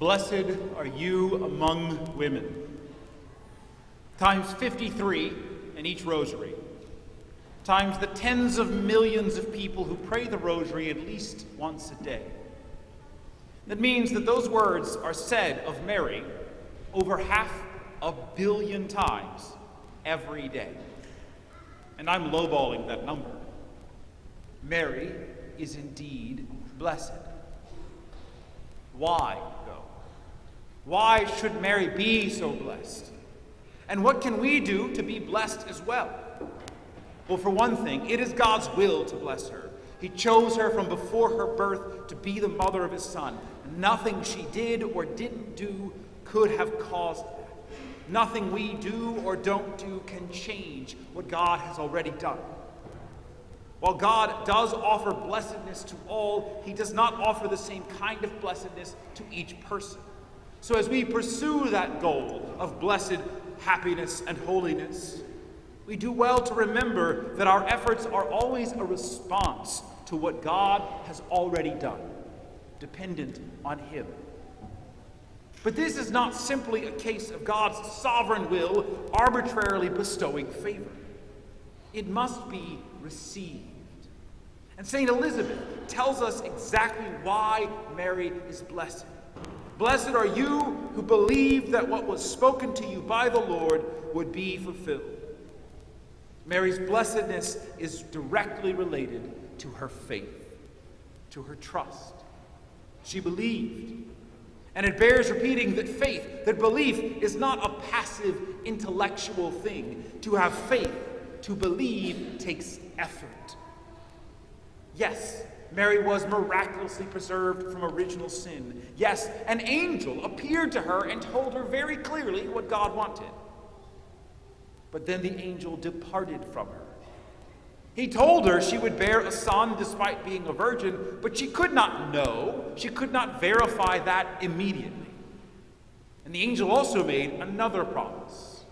Blessed are you among women. Times 53 in each rosary. Times the tens of millions of people who pray the rosary at least once a day. That means that those words are said of Mary over 500 million times every day. And I'm lowballing that number. Mary is indeed blessed. Why, though? Why should Mary be so blessed? And what can we do to be blessed as well? Well, for one thing, it is God's will to bless her. He chose her from before her birth to be the mother of his Son. Nothing she did or didn't do could have caused that. Nothing we do or don't do can change what God has already done. While God does offer blessedness to all, he does not offer the same kind of blessedness to each person. So as we pursue that goal of blessed happiness and holiness, we do well to remember that our efforts are always a response to what God has already done, dependent on him. But this is not simply a case of God's sovereign will arbitrarily bestowing favor. It must be received. And St. Elizabeth tells us exactly why Mary is blessed. Blessed are you who believe that what was spoken to you by the Lord would be fulfilled. Mary's blessedness is directly related to her faith, to her trust. She believed. And it bears repeating that faith, that belief, is not a passive intellectual thing. To have faith, to believe, takes effort. Yes, Mary was miraculously preserved from original sin. Yes, an angel appeared to her and told her very clearly what God wanted. But then the angel departed from her. He told her she would bear a son despite being a virgin, but she could not know, she could not verify that immediately. And the angel also made another promise,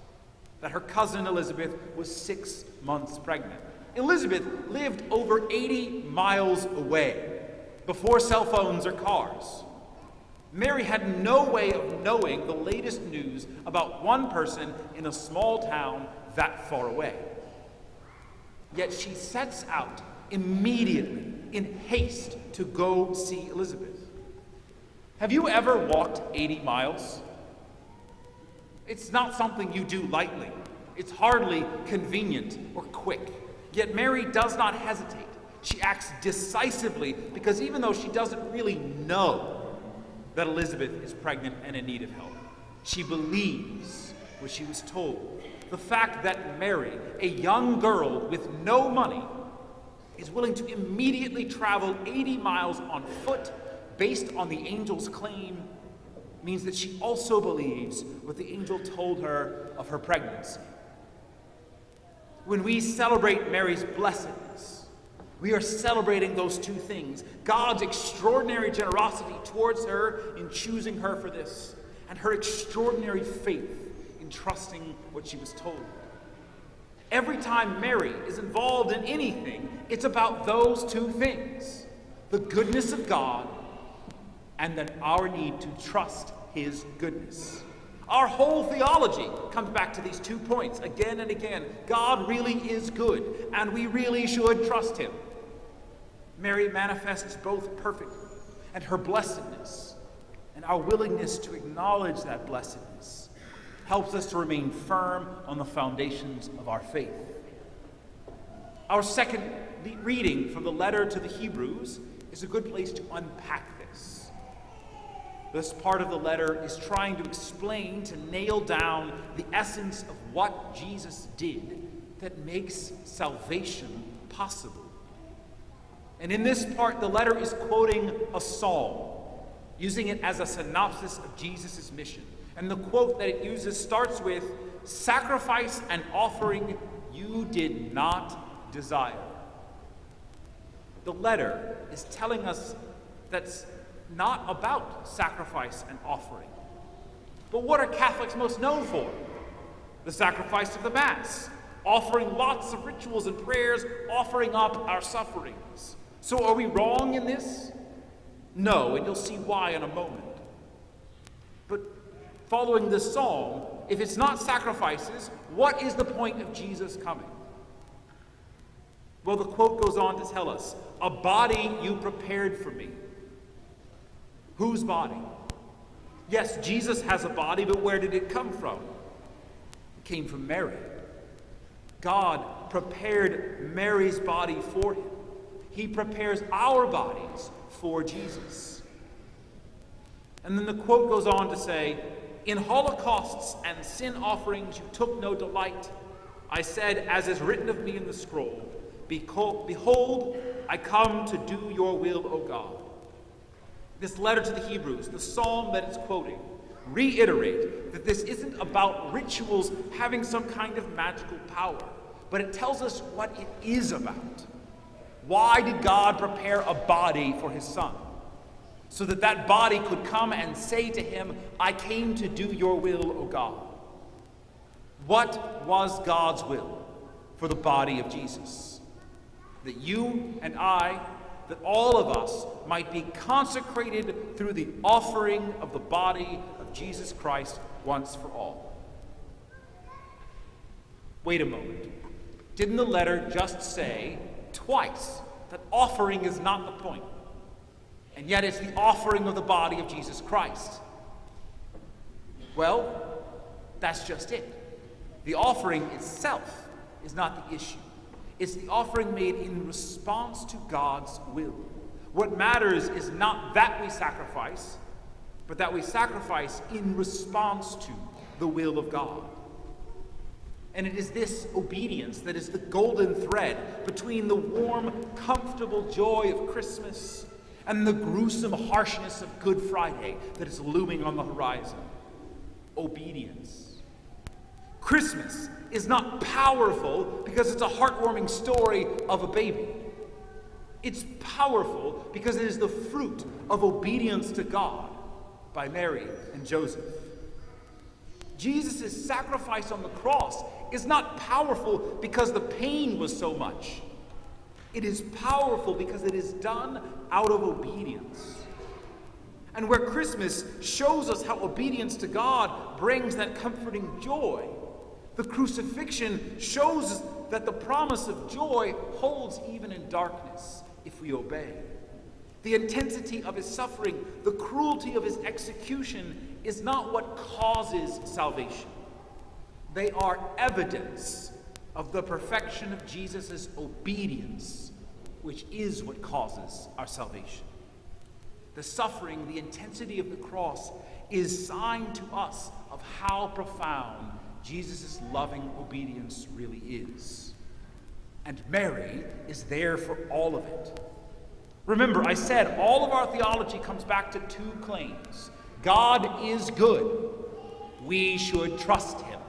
that her cousin Elizabeth was 6 months pregnant. Elizabeth lived over 80 miles away, before cell phones or cars. Mary had no way of knowing the latest news about one person in a small town that far away. Yet she sets out immediately, in haste, to go see Elizabeth. Have you ever walked 80 miles? It's not something you do lightly. It's hardly convenient or quick. Yet Mary does not hesitate. She acts decisively because even though she doesn't really know that Elizabeth is pregnant and in need of help, she believes what she was told. The fact that Mary, a young girl with no money, is willing to immediately travel 80 miles on foot based on the angel's claim means that she also believes what the angel told her of her pregnancy. When we celebrate Mary's blessedness, we are celebrating those two things: God's extraordinary generosity towards her in choosing her for this, and her extraordinary faith in trusting what she was told. Every time Mary is involved in anything, it's about those two things: the goodness of God and then our need to trust his goodness. Our whole theology comes back to these 2 points again and again. God really is good, and we really should trust him. Mary manifests both perfectly, and her blessedness and our willingness to acknowledge that blessedness helps us to remain firm on the foundations of our faith. Our second reading from the letter to the Hebrews is a good place to unpack this. This part of the letter is trying to explain, to nail down the essence of what Jesus did that makes salvation possible. And in this part, the letter is quoting a psalm, using it as a synopsis of Jesus' mission. And the quote that it uses starts with, "Sacrifice and offering you did not desire." The letter is telling us that's not about sacrifice and offering. But what are Catholics most known for? The sacrifice of the Mass, offering lots of rituals and prayers, offering up our sufferings. So are we wrong in this? No, and you'll see why in a moment. But following this psalm, if it's not sacrifices, what is the point of Jesus coming? Well, the quote goes on to tell us, "A body you prepared for me." Whose body? Yes, Jesus has a body, but where did it come from? It came from Mary. God prepared Mary's body for him. He prepares our bodies for Jesus. And then the quote goes on to say, "In holocausts and sin offerings you took no delight. I said, as is written of me in the scroll, behold, I come to do your will, O God." This letter to the Hebrews, the psalm that it's quoting, reiterate that this isn't about rituals having some kind of magical power, but it tells us what it is about. Why did God prepare a body for his son? So that that body could come and say to him, "I came to do your will, O God." What was God's will for the body of Jesus? That you and I, that all of us might be consecrated through the offering of the body of Jesus Christ once for all. Wait a moment. Didn't the letter just say twice that offering is not the point? And yet it's the offering of the body of Jesus Christ. Well, that's just it. The offering itself is not the issue. It's the offering made in response to God's will. What matters is not that we sacrifice, but that we sacrifice in response to the will of God. And it is this obedience that is the golden thread between the warm, comfortable joy of Christmas and the gruesome harshness of Good Friday that is looming on the horizon. Obedience. Christmas is not powerful because it's a heartwarming story of a baby. It's powerful because it is the fruit of obedience to God by Mary and Joseph. Jesus' sacrifice on the cross is not powerful because the pain was so much. It is powerful because it is done out of obedience. And where Christmas shows us how obedience to God brings that comforting joy, the crucifixion shows us that the promise of joy holds even in darkness if we obey. The intensity of his suffering, the cruelty of his execution is not what causes salvation. They are evidence of the perfection of Jesus' obedience, which is what causes our salvation. The suffering, the intensity of the cross is sign to us of how profound Jesus' loving obedience really is. And Mary is there for all of it. Remember, I said all of our theology comes back to two claims. God is good. We should trust him.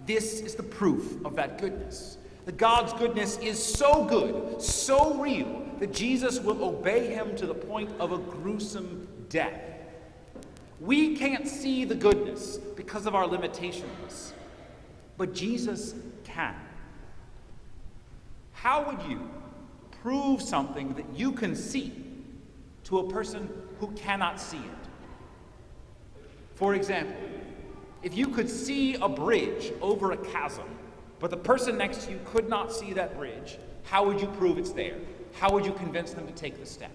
This is the proof of that goodness. That God's goodness is so good, so real, that Jesus will obey him to the point of a gruesome death. We can't see the goodness because of our limitations, but Jesus can. How would you prove something that you can see to a person who cannot see it? For example, if you could see a bridge over a chasm, but the person next to you could not see that bridge, how would you prove it's there? How would you convince them to take the step?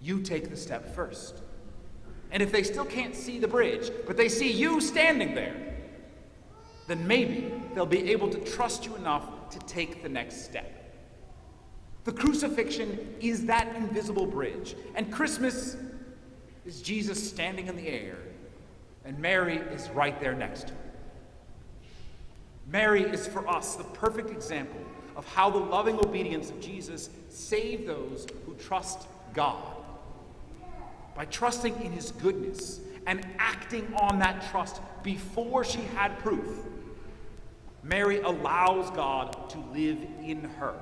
You take the step first. And if they still can't see the bridge, but they see you standing there, then maybe they'll be able to trust you enough to take the next step. The crucifixion is that invisible bridge, and Christmas is Jesus standing in the air, and Mary is right there next to him. Mary is for us the perfect example of how the loving obedience of Jesus saved those who trust God. By trusting in his goodness and acting on that trust before she had proof, Mary allows God to live in her.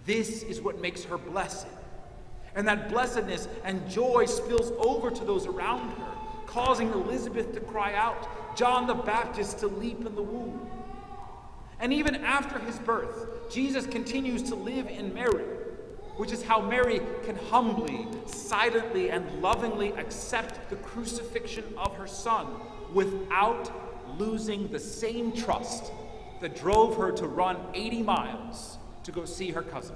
This is what makes her blessed. And that blessedness and joy spills over to those around her, causing Elizabeth to cry out, John the Baptist to leap in the womb. And even after his birth, Jesus continues to live in Mary. which is how Mary can humbly, silently, and lovingly accept the crucifixion of her Son without losing the same trust that drove her to run 80 miles to go see her cousin.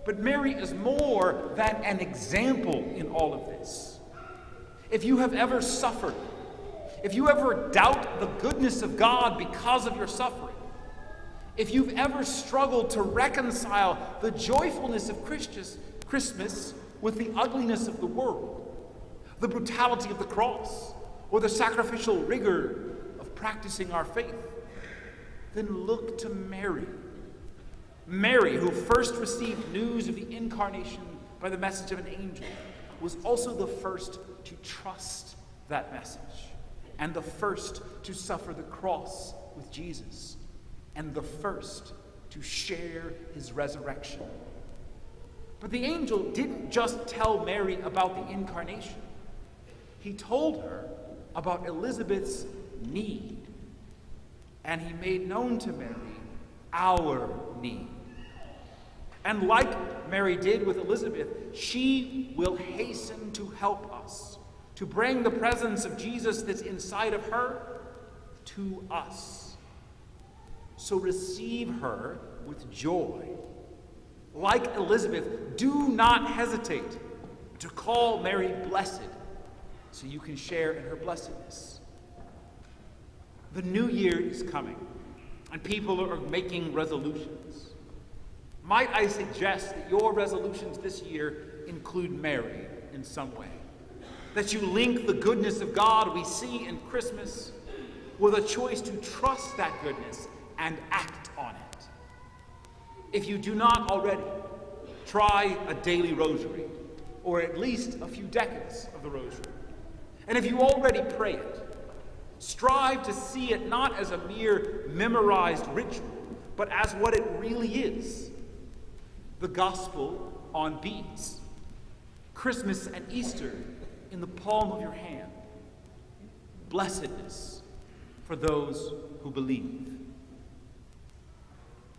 But Mary is more than an example in all of this. If you have ever suffered, if you ever doubt the goodness of God because of your suffering, if you've ever struggled to reconcile the joyfulness of Christmas with the ugliness of the world, the brutality of the cross, or the sacrificial rigor of practicing our faith, then look to Mary. Mary, who first received news of the incarnation by the message of an angel, was also the first to trust that message, and the first to suffer the cross with Jesus, and the first to share his resurrection. But the angel didn't just tell Mary about the incarnation. He told her about Elizabeth's need, and he made known to Mary our need. And like Mary did with Elizabeth, she will hasten to help us, to bring the presence of Jesus that's inside of her to us. So receive her with joy. Like Elizabeth, do not hesitate to call Mary blessed so you can share in her blessedness. The new year is coming, and people are making resolutions. Might I suggest that your resolutions this year include Mary in some way? That you link the goodness of God we see in Christmas with a choice to trust that goodness and act on it. If you do not already, try a daily rosary, or at least a few decades of the rosary. And if you already pray it, strive to see it not as a mere memorized ritual, but as what it really is: the gospel on beads, Christmas and Easter in the palm of your hand, blessedness for those who believe.